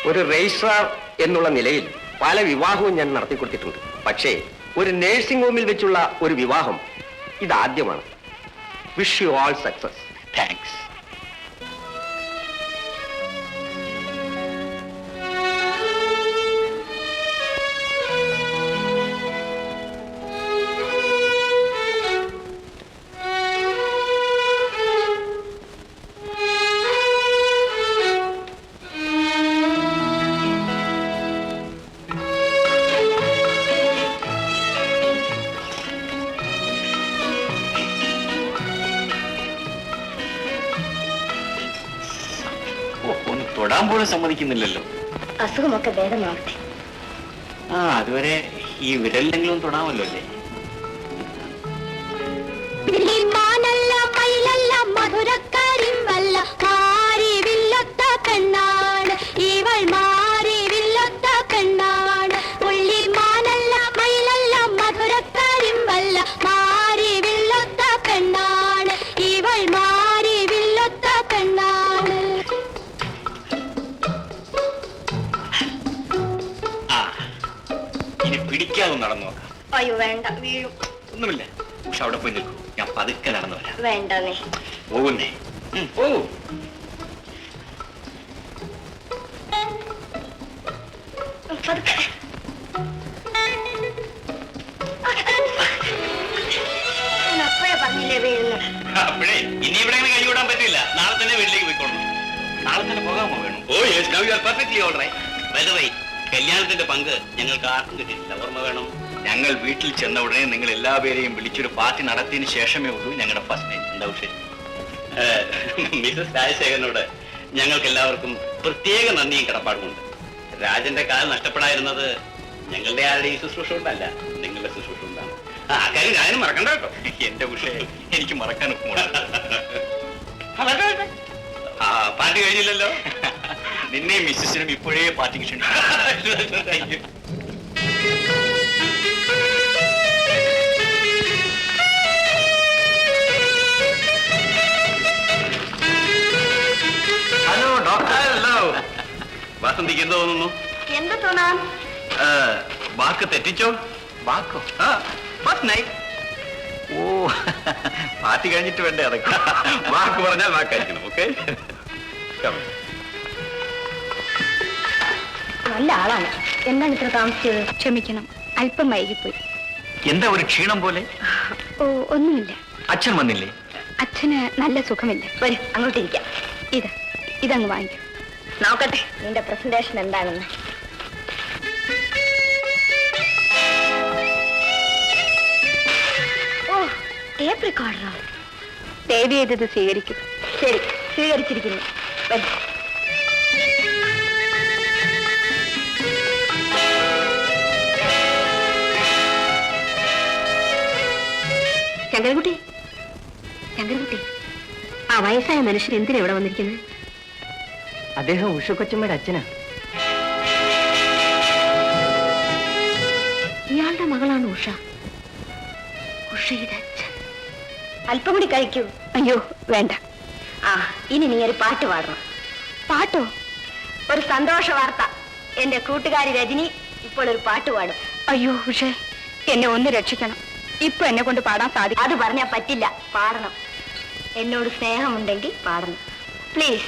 ഒരു രജിസ്ട്രാർ എന്നുള്ള നിലയിൽ പല വിവാഹവും ഞാൻ നടത്തിക്കൊടുത്തിട്ടുണ്ട്. പക്ഷേ ഒരു നേഴ്സിംഗ് ഹോമിൽ വെച്ചുള്ള ഒരു വിവാഹം ഇതാദ്യമാണ്. Wish you all success. Thanks. തൊടാൻ പോലും സമ്മതിക്കുന്നില്ലല്ലോ. അസുഖമൊക്കെ ഭേദമാവട്ടെ. അതുവരെ ഈ വിരലിലെങ്കിലും തൊടാമല്ലോ അല്ലേ? പിടിക്കാതെ നടന്നു നോക്കാം. അയ്യോ വേണ്ട, വീഴും. ഒന്നുമില്ല, പക്ഷെ അവിടെ പോയി നിൽക്കൂ, ഞാൻ പതുക്കെ നടന്നു വരാം. വേണ്ടേ, പോകുന്നേ. പോകൂ. അപ്പോഴേ ഇനി ഇവിടെ കഴിവിടാൻ പറ്റില്ല. നാളെ തന്നെ വീട്ടിലേക്ക് പോയിക്കൊള്ളണം. നാളെ തന്നെ പോകാമോ? വേണം. Oh yes, now you are perfectly all right. By the way, കല്യാണത്തിന്റെ പങ്ക് ഞങ്ങൾക്ക് ആർക്കും കിട്ടിയില്ല, ഓർമ്മ വേണം. ഞങ്ങൾ വീട്ടിൽ ചെന്ന ഉടനെ നിങ്ങൾ എല്ലാവരെയും വിളിച്ചൊരു പാർട്ടി നടത്തിയതിന് ശേഷമേ ഉള്ളൂ ഞങ്ങളുടെ ഫസ്റ്റ് നൈറ്റ്. എന്താ വിഷയം? മിസസ് രാജശേഖരനോട് ഞങ്ങൾക്ക് എല്ലാവർക്കും പ്രത്യേക നന്ദിയും കടപ്പാടുമുണ്ട്. രാജന്റെ കാലം നഷ്ടപ്പെടായിരുന്നത് ഞങ്ങളുടെ ആരുടെയും ശുശ്രൂഷ കൊണ്ടല്ല, നിങ്ങളുടെ ശുശ്രൂഷ കൊണ്ടാണ്. ആ കാര്യം ഞാനും മറക്കണ്ട കേട്ടോ. എന്റെ വിഷയം എനിക്ക് മറക്കാൻ പാർട്ടി കഴിഞ്ഞില്ലല്ലോ. നിന്നെയും മിസ്സസിനും ഇപ്പോഴേ പാർട്ടിക്ക് ക്ഷണിക്കും. Hello doctor. ഹലോ. വാസന്തിക്ക് എന്ത് തോന്നുന്നു? എന്ത് തോന്നാം? വാക്ക് തെറ്റിച്ചോ? വാക്കോ? First night. ഓ, പാർട്ടി കഴിഞ്ഞിട്ട് വേണ്ടേ അതൊക്കെ. വാക്ക് പറഞ്ഞാൽ വാക്കായിരിക്കണം. ഓക്കെ. നല്ല ആളാണ്. എന്താണ് ഇത്ര താമസിച്ചത്? ക്ഷമിക്കണം, അല്പം വൈകിപ്പോയി. എന്താ ഒരു ക്ഷീണം പോലെ? ഓ, ഒന്നുമില്ല. അച്ഛൻ വന്നില്ലേ? അച്ഛന് നല്ല സുഖമില്ല. വരും, അങ്ങോട്ടിരിക്കാം. ഇതങ്ങ് വാങ്ങിക്കൂ. നോക്കട്ടെ നിന്റെ പ്രസന്റേഷൻ എന്താണെന്ന്. ഓ, ടേപ്പ് റെക്കോർഡറോ? സേവ് ചെയ്തത് സ്വീകരിക്കും. ശരി, സ്വീകരിച്ചിരിക്കുന്നു. വരും. ശങ്കരൻകുട്ടി, ശങ്കരൻകുട്ടി, ആ വയസ്സായ മനുഷ്യൻ എന്തിനാ ഇവിടെ വന്നിരിക്കുന്നത്? അദ്ദേഹം ഉഷ കൊച്ചമ്മയുടെ അച്ഛനാ. ഇയാളുടെ മകളാണ് ഉഷ. ഉഷയുടെ അച്ഛൻ. അല്പം കൂടി കഴിക്കൂ. അയ്യോ വേണ്ട. ഇനി നീ ഒരു പാട്ട് പാടണം. പാട്ടോ? ഒരു സന്തോഷ വാർത്ത. എന്റെ കൂട്ടുകാരി രജനി ഇപ്പോൾ ഒരു പാട്ട് പാടും. അയ്യോ ഉഷേ, എന്നെ ഒന്ന് രക്ഷിക്കണം. ഇപ്പൊ എന്നെ കൊണ്ട് പാടാൻ സാധിക്കും? അത് പറഞ്ഞാൽ പറ്റില്ല, പാടണം. എന്നോട് സ്നേഹമുണ്ടെങ്കിൽ പാടണം. പ്ലീസ്.